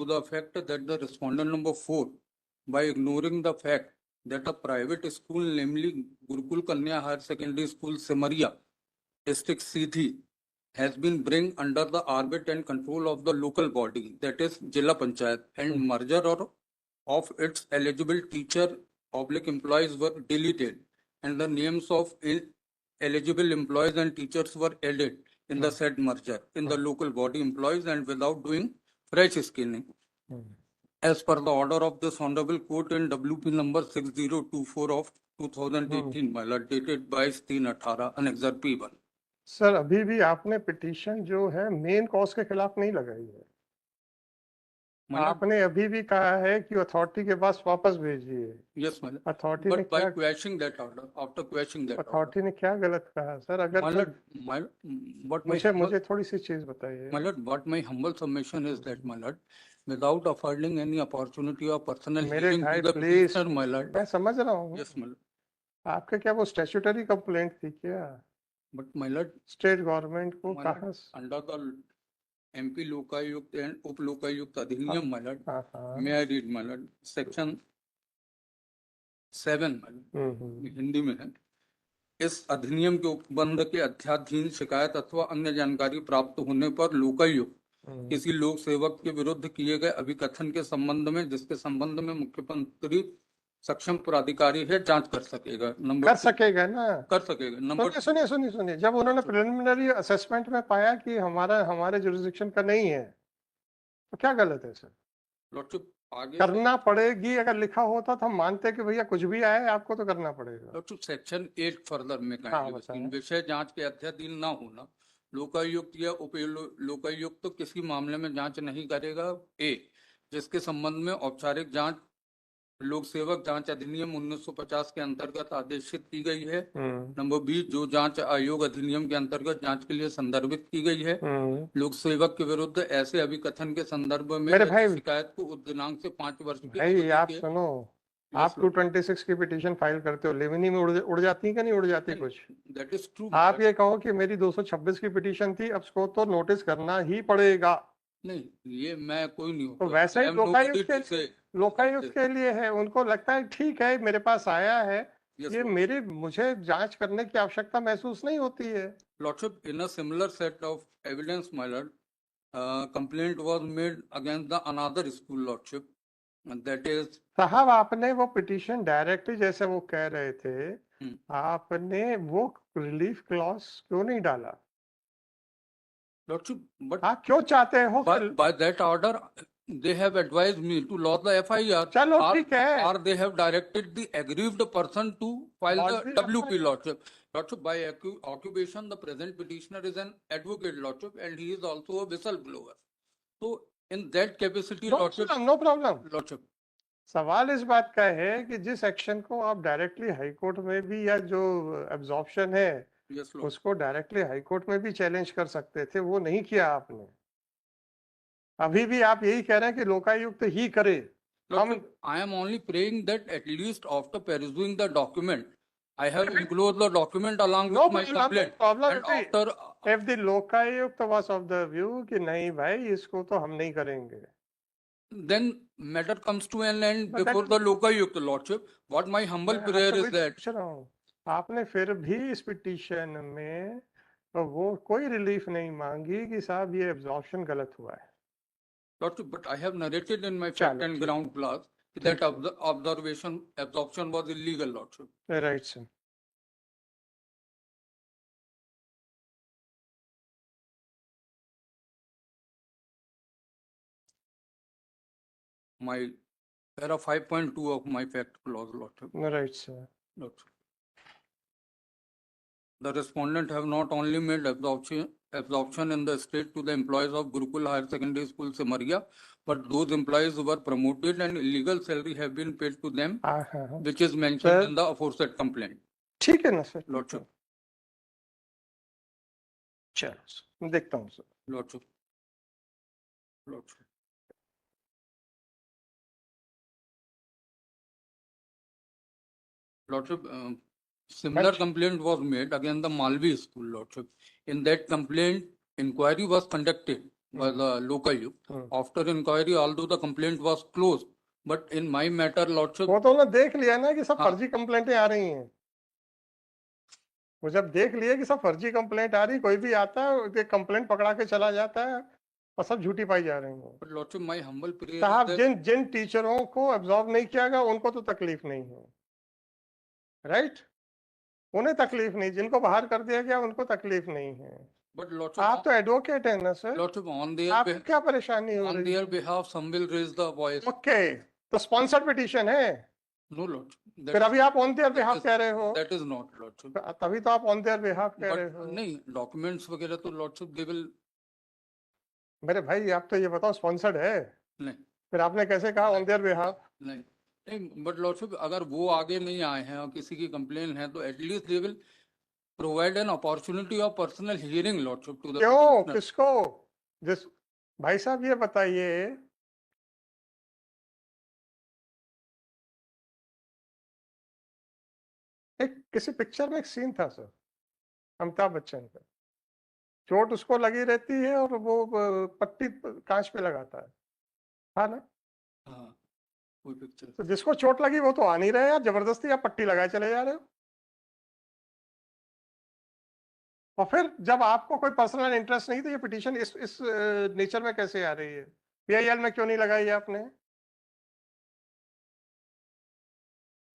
to the effect that the respondent number 4, by ignoring the fact that a private school, namely Gurukul Kanya Higher Secondary School, Semaria, District Seedhi, has been bring under the orbit and control of the local body, that is Jilla Panchayat, and merger of its eligible teacher public employees were deleted, and the names of eligible employees and teachers were added in the said merger in the local body employees and without doing fresh screening. As per the order of this Honorable Court in WP number 6024 of 2018, my lord, dated 22/3/18, Annexure P1. Sir अभी भी आपने petition जो है main cause के खिलाफ नहीं लगाई है। आपने अभी भी कहा है कि अथॉरिटी के पास वापस भेजिए। यस मैडम, अथॉरिटी ने क्या questioning that order, after questioning that authority ने क्या गलत कहा सर? अगर मुझे थोड़ी सी चीज बताइए। My lord, what my humble submission is that, my lord, without affording any opportunity or personal hearing to the petitioner, my lord. मैं समझ रहा हूँ। Yes, my lord. आपके क्या वो स्टैट्यूटरी कंप्लेंट थी क्या? But my lord, state government को कहा under the MP Lokayukta and उप लोकायुक्त अधिनियम, my lord, may I read, my lord, section 7, my lord, Hindi में है। इस अधिनियम के उपबंध के अध्याधीन शिकायत अथवा अन्य जानकारी प्राप्त होने पर लोकायुक्त किसी लोक सेवक के विरुद्ध किए गए अभिकथन के संबंध में, जिसके संबंध में मुख्यमंत्री सक्षम प्राधिकारी है, जांच कर सकेगा। कर सकेगा ना? कर सकेगा। नंबर सुनिए, जब उन्होंने प्रिलिमिनरी असेसमेंट में पाया कि हमारे जुरिसडिक्शन का नहीं है, तो क्या गलत है सर? लॉर्डशिप आगे करना पड़ेगी। अगर लिखा होता तो हम मानते कि भैया कुछ भी आए आपको तो करना पड़ेगा। लॉर्डशिप सेक्शन 8 फर्दर में विषय जांच के अध्याधीन ना होना, लोकायुक्त या उप लोकायुक्त तो किसी मामले में जांच नहीं करेगा। ए, जिसके संबंध में औपचारिक जांच लोक सेवक जांच अधिनियम 1950 के अंतर्गत आदेशित की गई है। नंबर बी, जो जांच आयोग अधिनियम के अंतर्गत जांच के लिए संदर्भित की गई है। लोक सेवक के विरुद्ध ऐसे अभिकथन के संदर्भ में शिकायत को उस दिनांक से 5 वर्ष की आप सुनो, आप 226 की पिटीशन फाइल करते हो, लेमिनी में उड़ जाती है कि नहीं उड़ जाती कुछ? That is true. आप ये कहो कि मेरी 226 की पिटीशन थी, अब उसको तो नोटिस करना ही पड़ेगा। नहीं, ये मैं कोई नहीं तो वैसे ही लोकायुक्त के लिए है। उनको लगता है ठीक है मेरे पास आया है, ये मुझे जांच करने की आवश्यकता महसूस नहीं होती है। Lordship, in a similar set of evidence, my Lord, complaint was made against the another school, lordship, that is. साहब, आपने वो पिटीशन डायरेक्टली, जैसे वो कह रहे थे, आपने वो रिलीफ क्लॉज क्यों नहीं डाला? Lordship, but आप क्यों चाहते हो? by that order, they have advised me to lodge the FIR. चलो ठीक है। Or they have directed the aggrieved person to file the WP, Lordship. Lordship, by occupation, the present petitioner is an advocate, Lordship, and he is also a whistleblower. So, in that capacity, Lordship. No problem. Lordship. सवाल इस बात का है कि जिस action को आप directly high court में भी, या जो एब्जॉर्प्शन है, उसको डायरेक्टली हाईकोर्ट में भी चैलेंज कर सकते थे, वो नहीं किया आपने। अभी भी आप यही कह रहे हैं कि लोकायुक्त ही करे। I am only praying that at least after perusing the document, I have enclosed the document along with my complaint. And after, if the Lokayukta was of the view कि नहीं भाई इसको तो हम नहीं करेंगे, then matter comes to an end before the Lokayukta, Lordship. What my humble prayer is that आपने फिर भी इस पिटीशन में तो वो कोई रिलीफ नहीं मांगी कि साहब ये एब्जॉर्प्शन गलत हुआ है। Lordship, but I have narrated in my fact and ground clause that absorption was illegal, Lordship. Right, sir. My para 5.2 of my fact clause, Lordship. Right, sir. Lordship. The respondent have not only made absorption in the state to the employees of Gurukul Higher Secondary School, Semaria, but those employees were promoted and illegal salary have been paid to them, which is mentioned in the aforesaid complaint. ठीक है ना sir? Lordship. चलो देखता हूँ sir. Lordship. Lordship. Lordship, similar complaint was made against the Malvi School, Lordship. In that complaint, inquiry was conducted by the local. Hmm. After inquiry, although the complaint was closed, but in my matter, Lordship, वो तो उन्होंने देख लिया ना कि सब हाँ। फर्जी कंप्लेंटें आ रही हैं। वो जब देख लिए कि सब फर्जी कंप्लेंट आ रही, कोई भी आता है कंप्लेंट पकड़ा के चला जाता है और सब झूठी पाई जा रही है। but Lordship, my humble prayer is साहब that जिन जिन टीचरों को एब्जॉर्ब नहीं किया गया उनको तो तकलीफ नहीं है, राइट? उन्हें तकलीफ नहीं, जिनको बाहर कर दिया गया उनको तकलीफ नहीं है। but Lordship, आप तो एडवोकेट है ना सर, Lordship, on their आपको क्या परेशानी हो on रही their है? behalf, some will raise the voice. Okay, तो स्पॉन्सर्ड पिटीशन है, No, Lordship, फिर अभी आप ऑन देयर बिहाफ is- कह रहे हो, that is not, Lordship. तभी तो आप ऑन देयर बिहाफ कह रहे But हो। नहीं, documents वगैरह तो Lordship they will मेरे भाई आप तो ये बताओ स्पॉन्सर्ड है, नहीं फिर आपने कैसे कहा ऑन देयर बिहाफ? नहीं नहीं, बट लॉर्डशिप अगर वो आगे नहीं आए हैं और किसी की कंप्लेन है तो at least they will provide an opportunity of personal hearing lordship to the क्यों, किसको? जिस भाई साहब ये बताइए, एक किसी पिक्चर में एक सीन था सर, अमिताभ बच्चन का, चोट उसको लगी रहती है और वो पट्टी कांच पे लगाता है, हाँ ना? हाँ कोई पिक्चर तो जिसको चोट लगी वो तो आ नहीं रहे यार, जबरदस्ती आप पट्टी लगाए चले जा रहे हो। और फिर जब आपको कोई पर्सनल इंटरेस्ट नहीं तो ये पिटीशन इस नेचर में कैसे आ रही है? पीआईएल में क्यों नहीं लगाई आपने?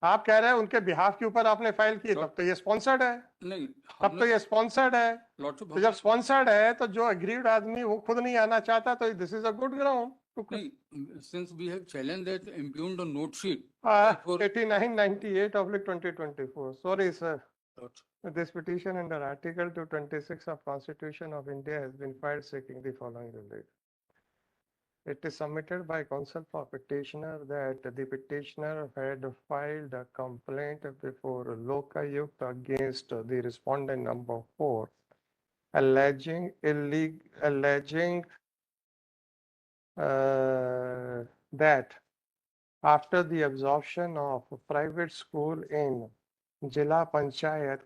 आप कह रहे हैं उनके बिहाफ के ऊपर आपने फाइल की, तब तो ये स्पॉन्सर्ड है, नहीं तब तो ये स्पॉन्सर्ड है। लॉर्डशिप तो जब स्पॉन्सर्ड है तो जो अग्रीड आदमी वो खुद नहीं आना चाहता, तो this is a good ground to नहीं since we have challenge that impugned on note sheet 8998/2024 sorry sir, this petition under Article 226 of Constitution of India has been filed seeking the following relief. It is submitted by counsel for petitioner that the petitioner had filed a complaint before Lokayukt against the respondent number 4, alleging that after the absorption of a private school in Jila Panchayat,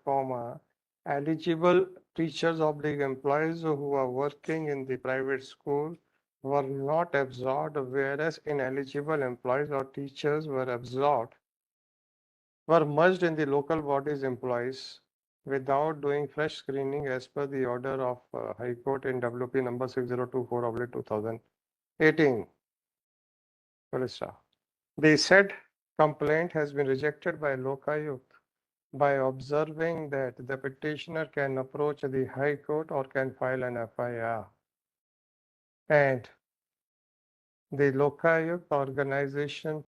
eligible teachers / employees who are working in the private school were not absorbed, whereas ineligible employees or teachers were merged in the local body's employees without doing fresh screening as per the order of High Court in WP number 6024/2018. The said complaint has been rejected by Lokayukt by observing that the petitioner can approach the High Court or can file an FIR. And the Lokayukt organization